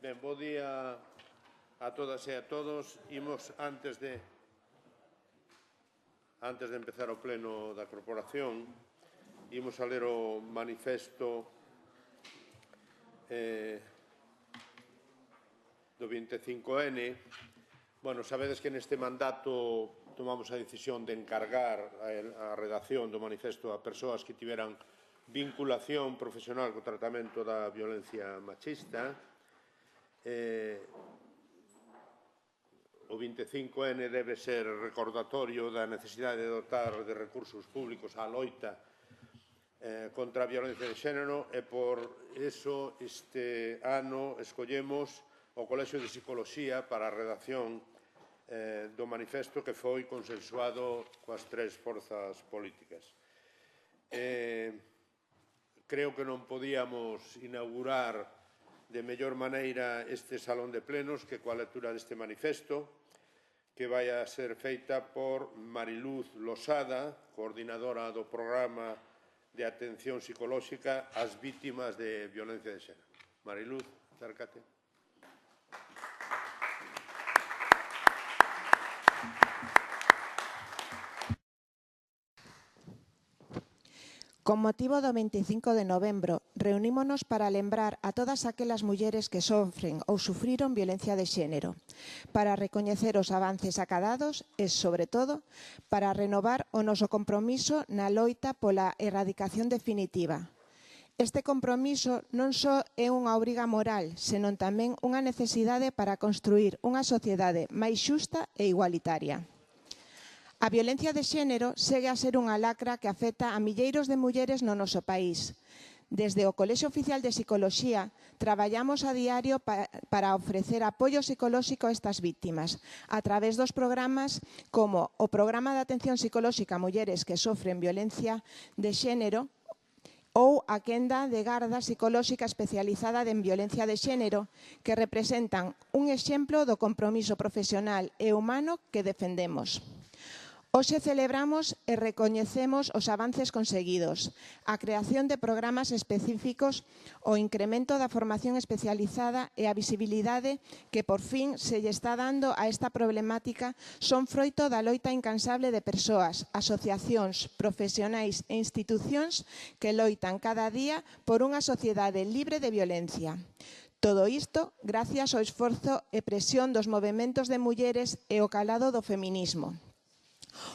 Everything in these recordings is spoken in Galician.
Ben, bo día a todas e a todos. Imos, antes de empezar o pleno da corporación, imos a ler o manifesto do 25N. Bueno, sabedes que neste mandato tomamos a decisión de encargar a redacción do manifesto a persoas que tiveran vinculación profesional co tratamento da violencia machista. O 25N debe ser recordatorio da necesidade de dotar de recursos públicos á loita contra a violencia de xénero e por iso este ano escollemos o Colexio de Psicoloxía para a redacción do manifesto que foi consensuado coas tres forzas políticas. Creo que non podíamos inaugurar de mellor maneira este salón de plenos que coa lectura deste manifesto, que vai a ser feita por Mariluz Losada, coordinadora do programa de atención psicolóxica ás vítimas de violencia de xénero. Mariluz, acércate. Con motivo do 25 de novembro, reunímonos para lembrar a todas aquelas mulleres que sofren ou sufriron violencia de xénero, para recoñecer os avances acadados e, sobre todo, para renovar o noso compromiso na loita pola erradicación definitiva. Este compromiso non só é unha obriga moral, senón tamén unha necesidade para construir unha sociedade máis xusta e igualitaria. A violencia de xénero segue a ser unha lacra que afecta a milleiros de mulleres no noso país. Desde o Colexio Oficial de Psicoloxía traballamos a diario para ofrecer apoio psicolóxico a estas víctimas a través dos programas como o Programa de Atención Psicolóxica a Mulleres que sofren violencia de xénero ou a quenda de garda psicolóxica especializada en violencia de xénero que representan un exemplo do compromiso profesional e humano que defendemos. Hoxe celebramos e recoñecemos os avances conseguidos, a creación de programas específicos, o incremento da formación especializada e a visibilidade que por fin se lle está dando a esta problemática son froito da loita incansable de persoas, asociacións, profesionais e institucións que loitan cada día por unha sociedade libre de violencia. Todo isto gracias ao esforzo e presión dos movementos de mulleres e o calado do feminismo.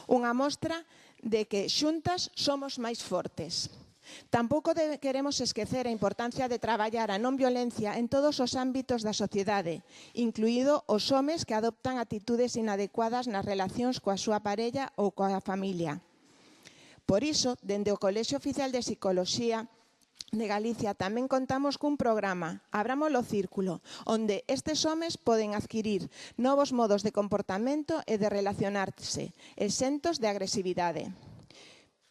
Unha mostra de que xuntas somos máis fortes. Tampouco queremos esquecer a importancia de traballar a non violencia en todos os ámbitos da sociedade, incluído os homes que adoptan actitudes inadecuadas nas relacións coa súa parella ou coa familia. Por iso, dende o Colexio Oficial de Psicoloxía de Galicia tamén contamos cun programa, Abramos o Círculo, onde estes homes poden adquirir novos modos de comportamento e de relacionarse, exentos de agresividade.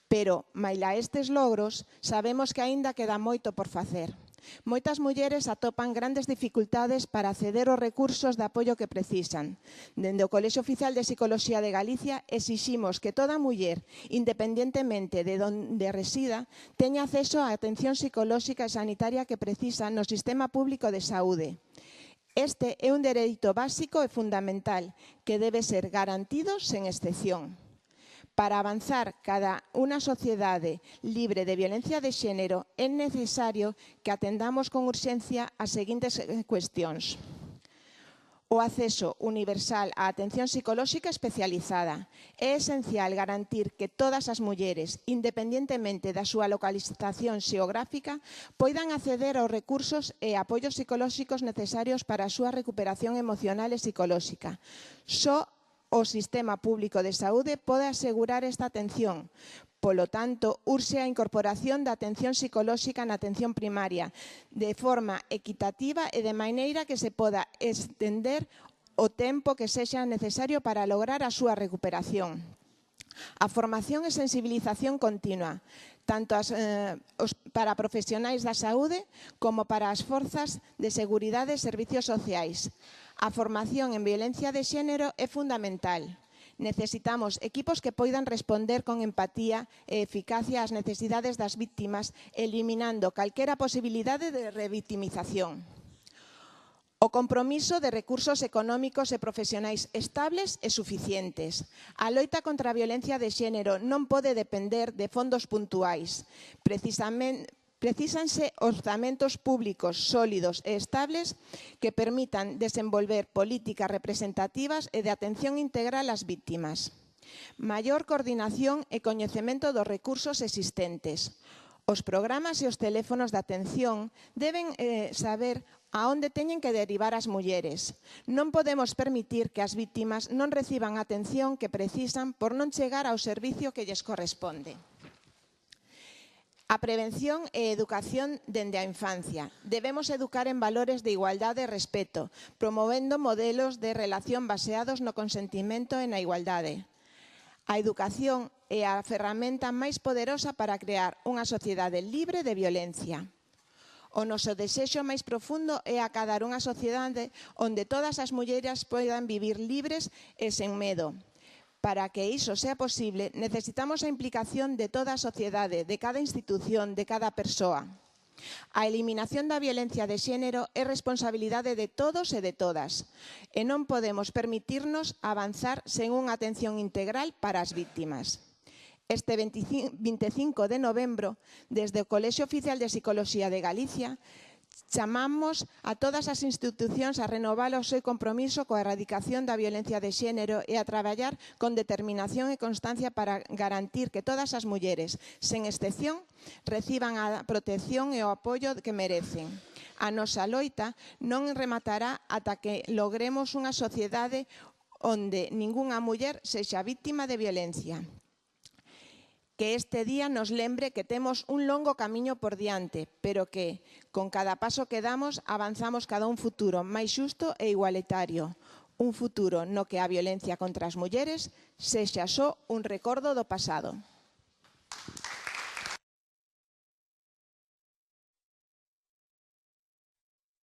Pero, maila estes logros, sabemos que aínda queda moito por facer. Moitas mulleres atopan grandes dificultades para acceder aos recursos de apoio que precisan. Dende o Colexio Oficial de Psicoloxía de Galicia exiximos que toda muller, independentemente de onde resida, teña acceso á atención psicolóxica e sanitaria que precisa no sistema público de saúde. Este é un dereito básico e fundamental que debe ser garantido sen excepción. Para avanzar cada unha sociedade libre de violencia de xénero é necesario que atendamos con urxencia as seguintes cuestións. O acceso universal á atención psicolóxica especializada. É esencial garantir que todas as mulleres, independentemente da súa localización xeográfica, poidan acceder aos recursos e apoios psicolóxicos necesarios para a súa recuperación emocional e psicolóxica. Só o sistema público de saúde pode asegurar esta atención. Polo tanto, urxe a incorporación da atención psicolóxica na atención primaria de forma equitativa e de maneira que se poda extender o tempo que sexa necesario para lograr a súa recuperación. A formación e sensibilización continua, tanto para profesionais da saúde como para as forzas de seguridade e servicios sociais. A formación en violencia de xénero é fundamental. Necesitamos equipos que poidan responder con empatía e eficacia ás necesidades das vítimas, eliminando calquera posibilidade de revictimización. O compromiso de recursos económicos e profesionais estables e suficientes. A loita contra a violencia de xénero non pode depender de fondos puntuais. Precísanse orzamentos públicos sólidos e estables que permitan desenvolver políticas representativas e de atención integral ás vítimas. Maior coordinación e coñecemento dos recursos existentes. Os programas e os teléfonos de atención deben saber a onde teñen que derivar as mulleres. Non podemos permitir que as vítimas non reciban a atención que precisan por non chegar ao servicio que lles corresponde. A prevención e educación dende a infancia. Debemos educar en valores de igualdade e respeto, promovendo modelos de relación baseados no consentimento e na igualdade. A educación é a ferramenta máis poderosa para crear unha sociedade libre de violencia. O noso desexo máis profundo é acadar unha sociedade onde todas as mulleres poidan vivir libres e sen medo. Para que iso sea posible, necesitamos a implicación de toda a sociedade, de cada institución, de cada persoa. A eliminación da violencia de xénero é responsabilidade de todos e de todas, e non podemos permitirnos avanzar sen unha atención integral para as vítimas. Este 25 de novembro, desde o Colexio Oficial de Psicoloxía de Galicia, chamamos a todas as institucións a renovar o seu compromiso coa erradicación da violencia de xénero e a traballar con determinación e constancia para garantir que todas as mulleres, sen excepción, reciban a protección e o apoio que merecen. A nosa loita non rematará ata que logremos unha sociedade onde ningunha muller sexa vítima de violencia. Que este día nos lembre que temos un longo camiño por diante, pero que, con cada paso que damos, avanzamos cada un futuro máis xusto e igualitario. Un futuro no que a violencia contra as mulleres sexa só un recordo do pasado.